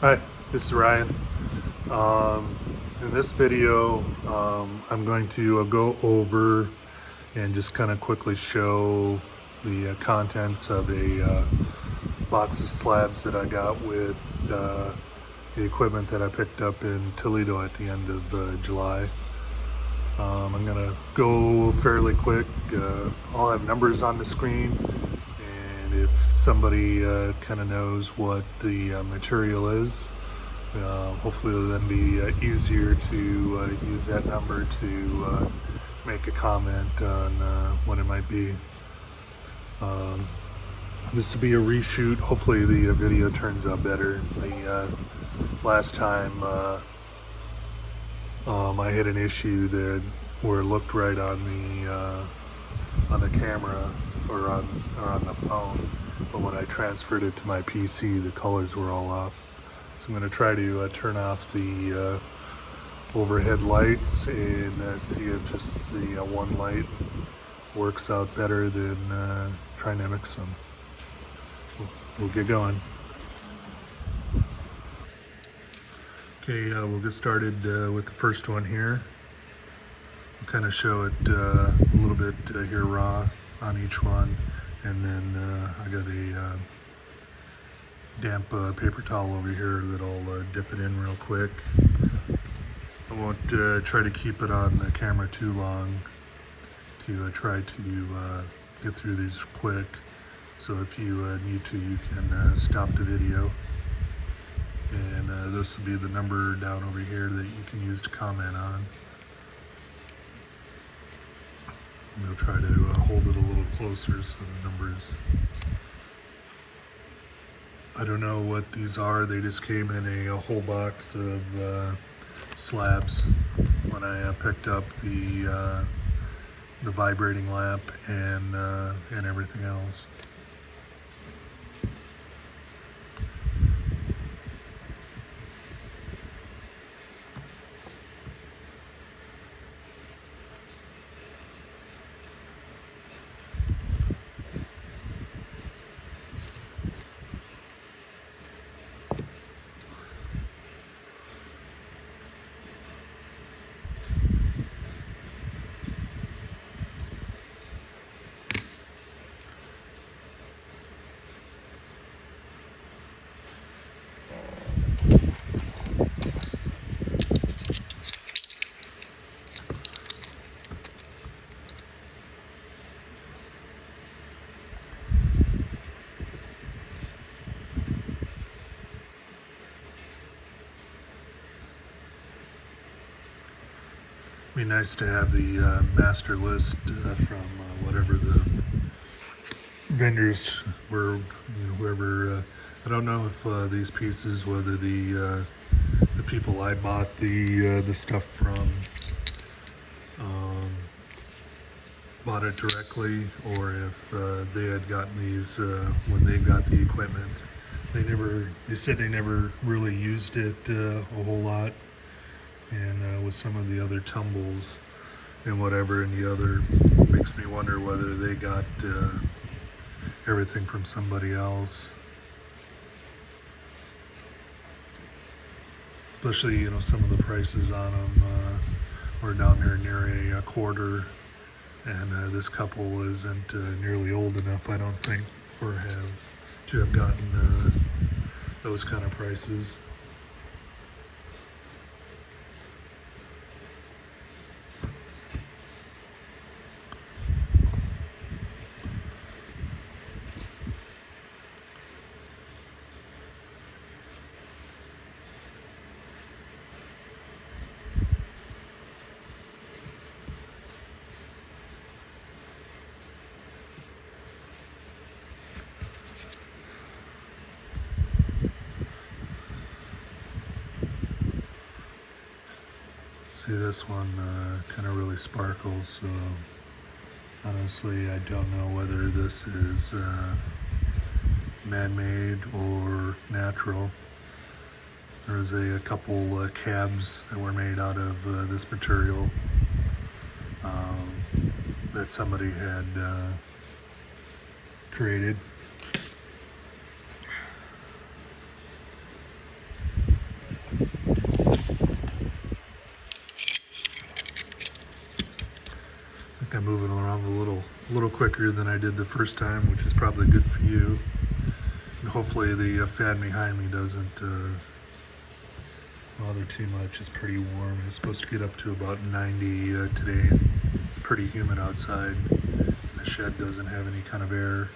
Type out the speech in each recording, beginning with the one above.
Hi, this is Ryan. In this video, I'm going to go over and just kind of quickly show the contents of a box of slabs that I got with the equipment that I picked up in Toledo at the end of July. I'm going to go fairly quick. I'll have numbers on the screen, and if somebody kind of knows what the material is, hopefully it'll then be easier to use that number to make a comment on what it might be. This will be a reshoot. Hopefully the video turns out better. The last time I had an issue that where it looked right on the camera or on the phone, but when I transferred it to my PC, the colors were all off. So I'm going to try to turn off the overhead lights and see if just the one light works out better than trying to mix them. We'll get going. Okay, we'll get started with the first one here. I'll kind of show it a little bit here raw on each one, and then I got a damp paper towel over here that I'll dip it in real quick. I won't try to keep it on the camera too long to try to get through these quick. So if you need to, you can stop the video. And this will be the number down over here that you can use to comment on. I'm going to try to hold it a little closer so the numbers. I don't know what these are. They just came in a whole box of slabs when I picked up the vibrating lamp and everything else. Be nice to have the master list from whatever the vendors were, whoever. I don't know if these pieces, whether the people I bought the stuff from bought it directly, or if they had gotten these when they got the equipment. They said they never really used it a whole lot. And with some of the other tumbles and whatever, and the other makes me wonder whether they got everything from somebody else. Especially, some of the prices on them were down there near a quarter, and this couple isn't nearly old enough, I don't think, to have gotten those kind of prices. See, this one kind of really sparkles, so honestly I don't know whether this is man-made or natural. There's a couple cabs that were made out of this material that somebody had created. quicker than I did the first time, which is probably good for you. And hopefully the fan behind me doesn't bother too much. It's pretty warm. It's supposed to get up to about 90 today. It's pretty humid outside. And the shed doesn't have any kind of air.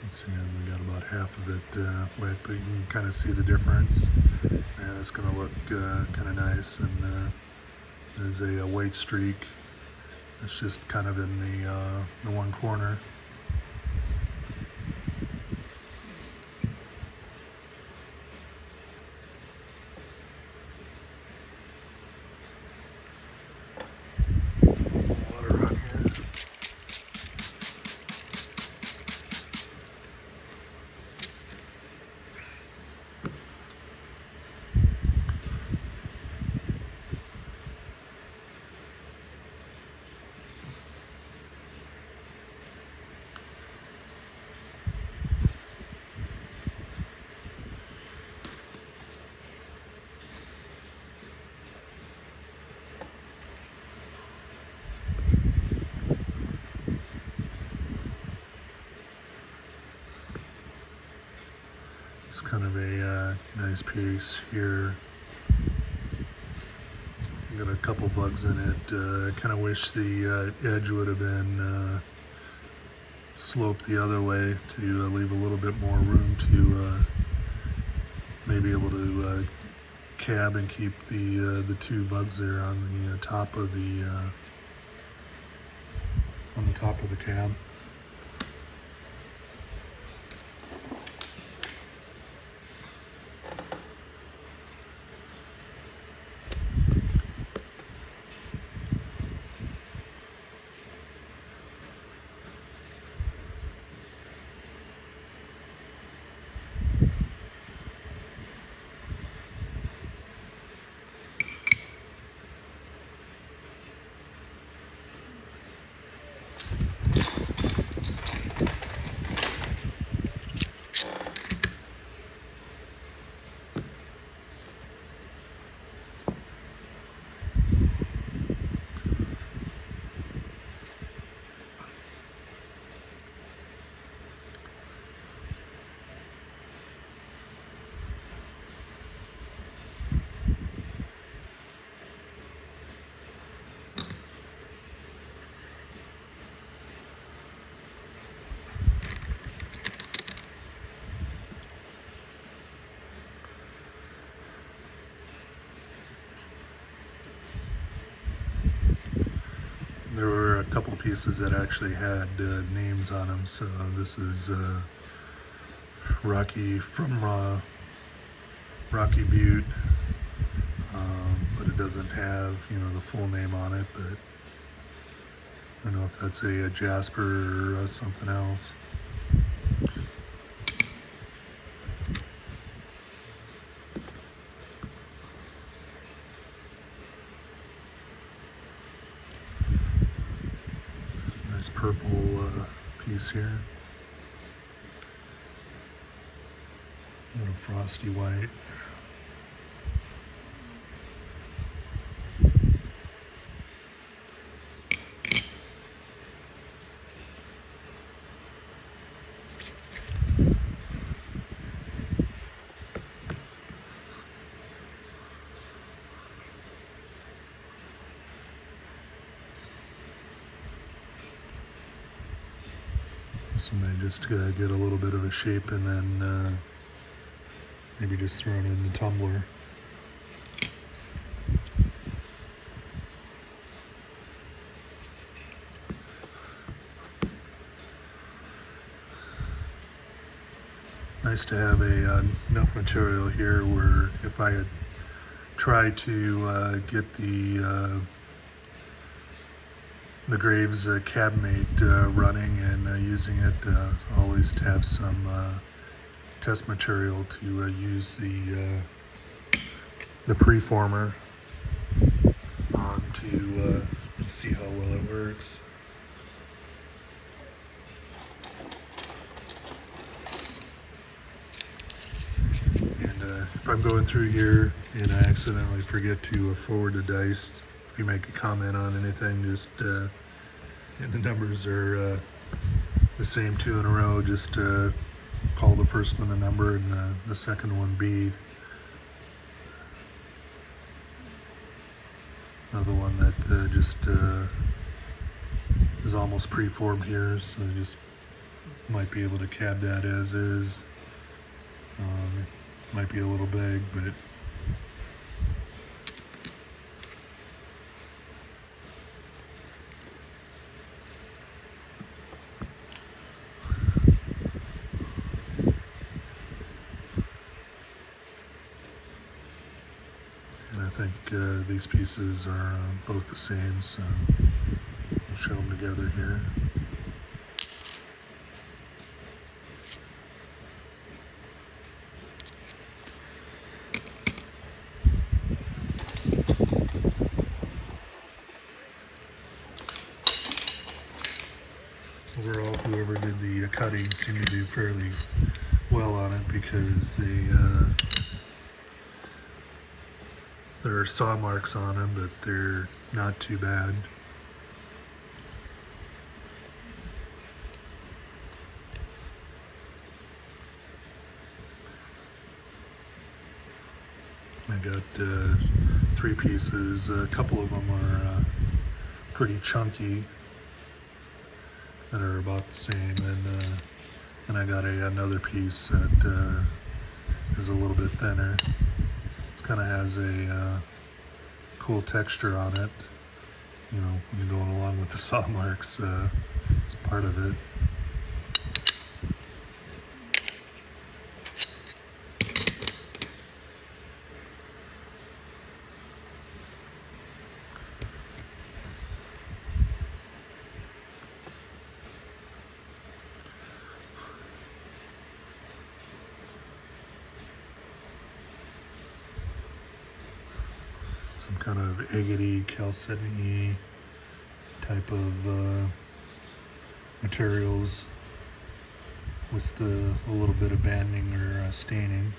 See, we got about half of it wet, but you can kind of see the difference. Yeah, that's going to look kind of nice. And there's a white streak that's just kind of in the one corner. Water on here. It's kind of a nice piece here. Got a couple bugs in it. I kind of wish the edge would have been sloped the other way to leave a little bit more room to maybe able to cab and keep the two bugs there on the top of the cab. There were a couple pieces that actually had names on them. So this is Rocky from Rocky Butte, but it doesn't have, you know, the full name on it. But I don't know if that's a Jasper or something else. Nice purple piece here. A little frosty white. So they just get a little bit of a shape and then maybe just throw it in the tumbler. nice to have enough material here where if I had tried to get the Graves cabinet running and using it, always to have some test material to use the preformer on to see how well it works. And if I'm going through here and I accidentally forget to forward the dice, if you make a comment on anything, just and the numbers are the same two in a row, just call the first one a number and the second one B. Another one that just is almost preformed here, so just might be able to cab that as is. Might be a little big, but and I think these pieces are both the same, so we'll show them together here. Overall, whoever did the cutting seemed to do fairly well on it, because there are saw marks on them, but they're not too bad. I got 3 pieces. A couple of them are pretty chunky, that are about the same, and I got another piece that is a little bit thinner. It kind of has a cool texture on it. You know, when you're going along with the saw marks, it's part of it. Some kind of agate, calcite type of materials with a little bit of banding or staining.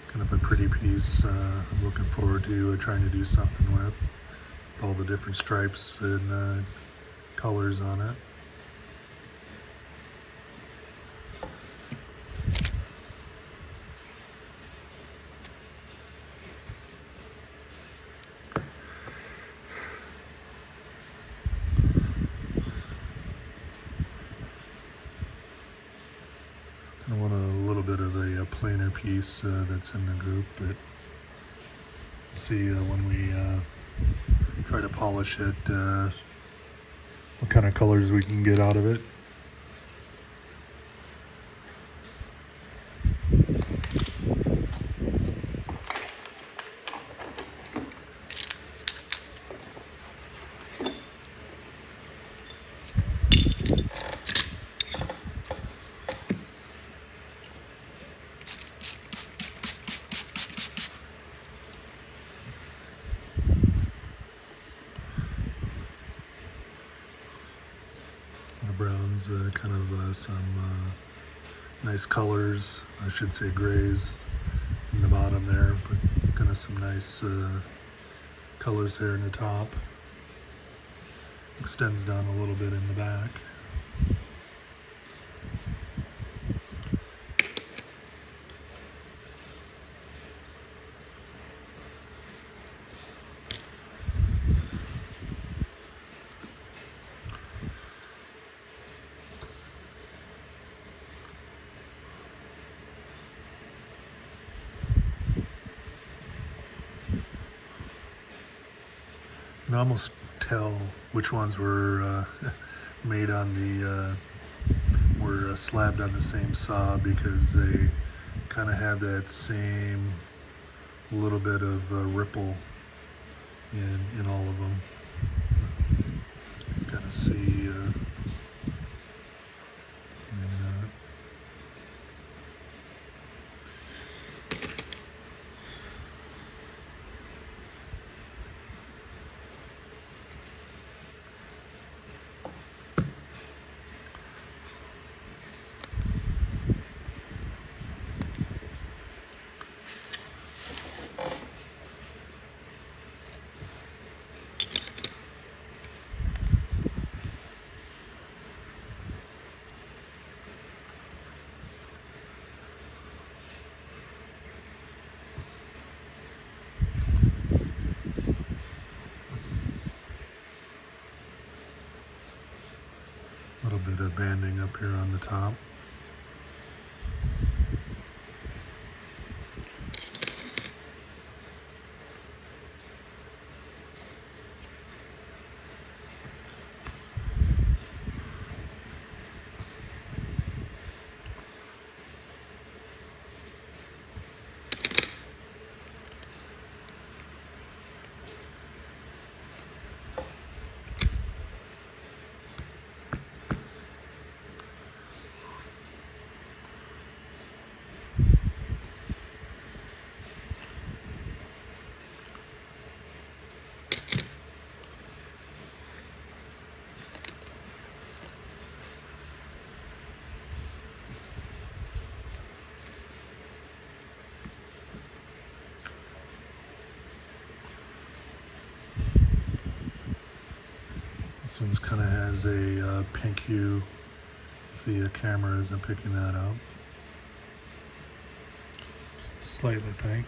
Kind of a pretty piece. I'm looking forward to trying to do something with all the different stripes and colors on it. I want a little bit of a plainer piece that's in the group, but we'll see when we try to polish it what kind of colors we can get out of it. Browns, kind of some nice colors, I should say grays in the bottom there, but kind of some nice colors there in the top. Extends down a little bit in the back. can almost tell which ones were made on the were slabbed on the same saw, because they kind of have that same little bit of ripple in all of them. You kind of see a little bit of banding up here on the top. This one's kind of has a pink hue, if the camera isn't picking that up. Just slightly pink.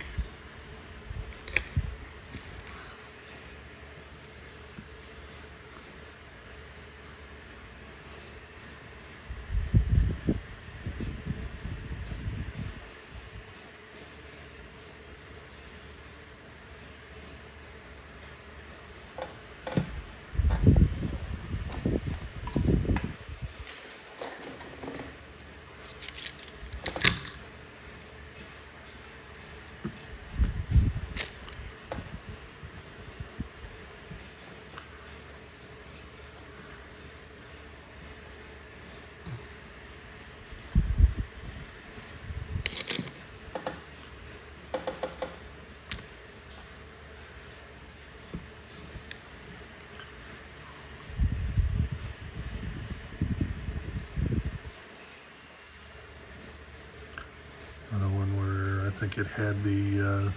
Another one where I think it had the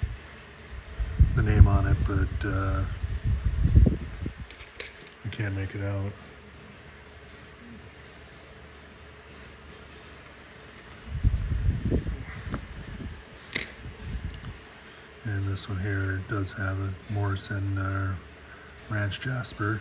name on it, but I can't make it out. And this one here does have a Morrison Ranch Jasper.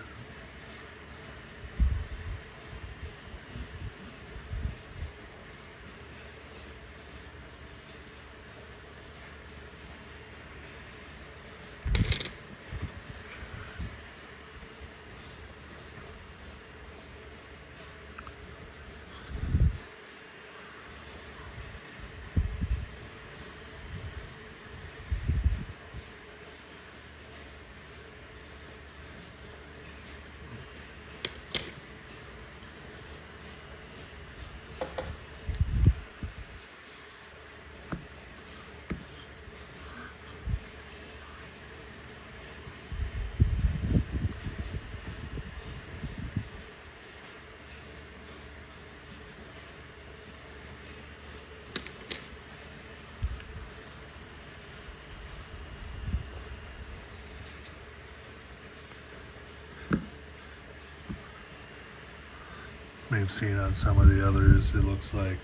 May have seen on some of the others, it looks like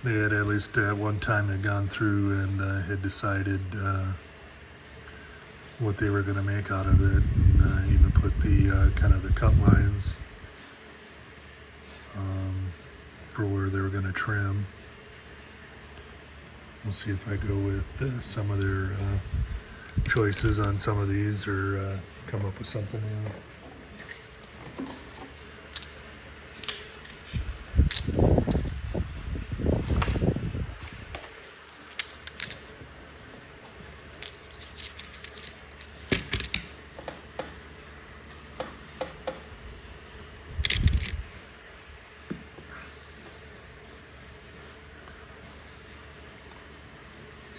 they had at least at one time had gone through and had decided what they were going to make out of it, and even put the kind of the cut lines for where they were going to trim. We'll see if I go with some of their choices on some of these, or come up with something new.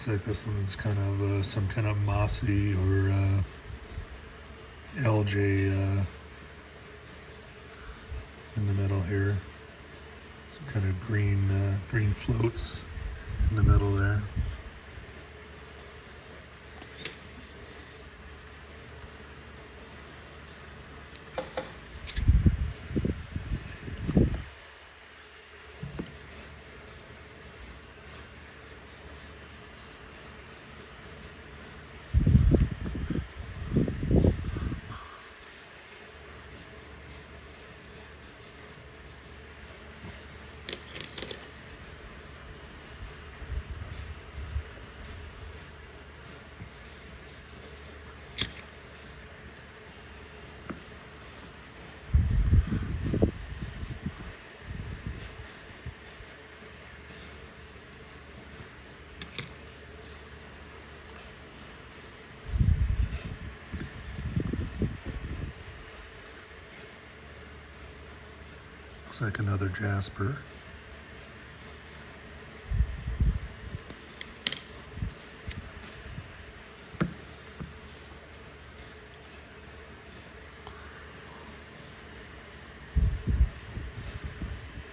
Looks like this one's kind of some kind of mossy or algae in the middle here. Some kind of green floats in the middle there. Looks like another Jasper.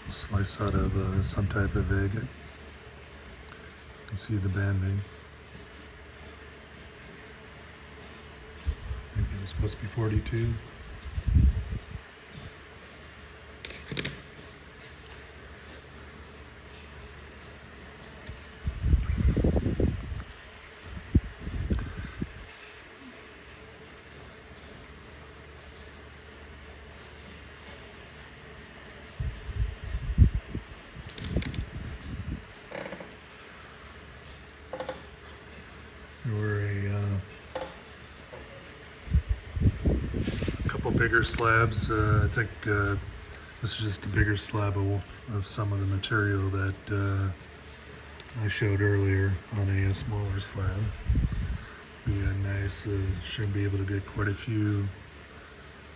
Slice out of some type of egg. You can see the banding. I think it was supposed to be 42. There were a couple bigger slabs. I think this is just a bigger slab of some of the material that I showed earlier on a smaller slab. Be nice. Should be able to get quite a few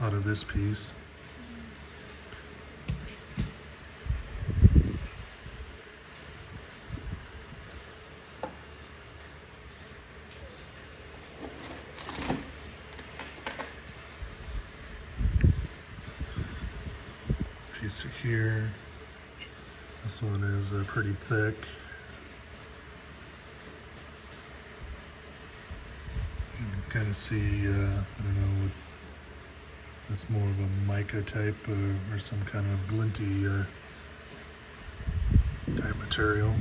out of this piece. Piece here. This one is pretty thick. You can kind of see, I don't know, it's more of a mica type or some kind of glinty type material.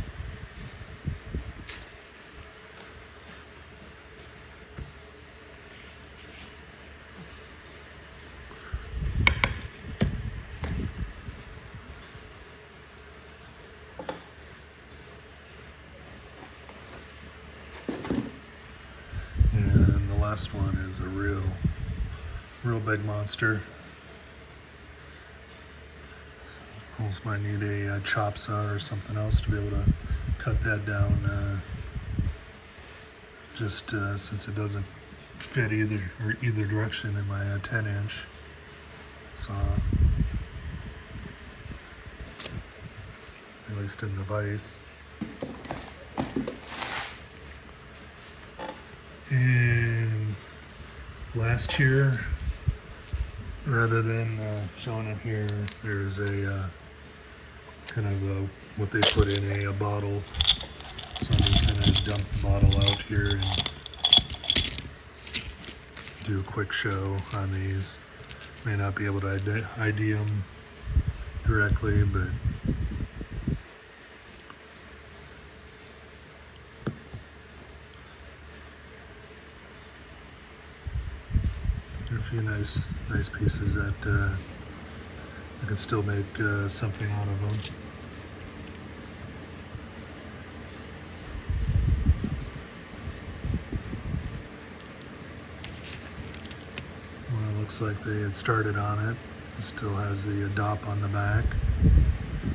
And the last one is a real big monster. Almost might need a chop saw or something else to be able to cut that down. Just since it doesn't fit either direction in my 10-inch saw, at least in the vise. And last year, rather than showing it here, there's a kind of what they put in a bottle. So I'm just going to dump the bottle out here and do a quick show on these. May not be able to ID them directly, but there are a few nice pieces that I can still make something out of them. looks like they had started on it. It still has the dop on the back,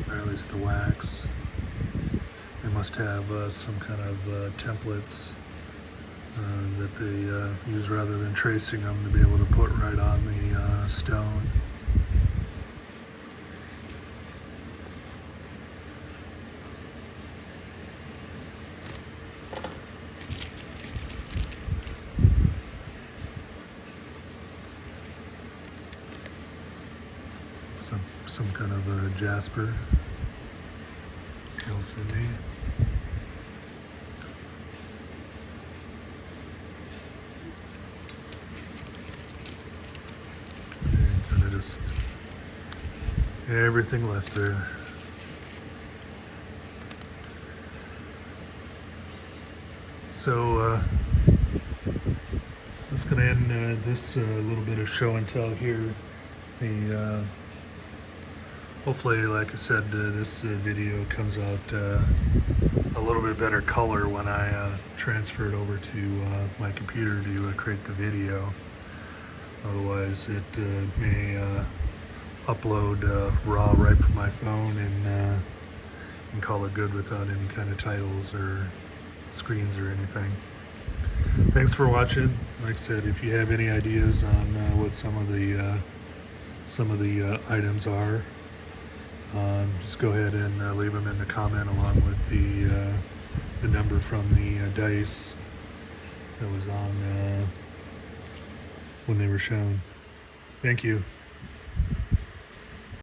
or at least the wax. They must have some kind of templates that they use rather than tracing them to be able to put right on the stone. Some kind of a Jasper, calcite. Kind of just everything left there. So that's going to end this little bit of show and tell here. The hopefully, like I said, this video comes out a little bit better color when I transfer it over to my computer to create the video. Otherwise, it may upload raw right from my phone and call it good without any kind of titles or screens or anything. Thanks for watching. Like I said, if you have any ideas on what some of the items are, just go ahead and leave them in the comment along with the number from the dice that was on when they were shown. Thank you.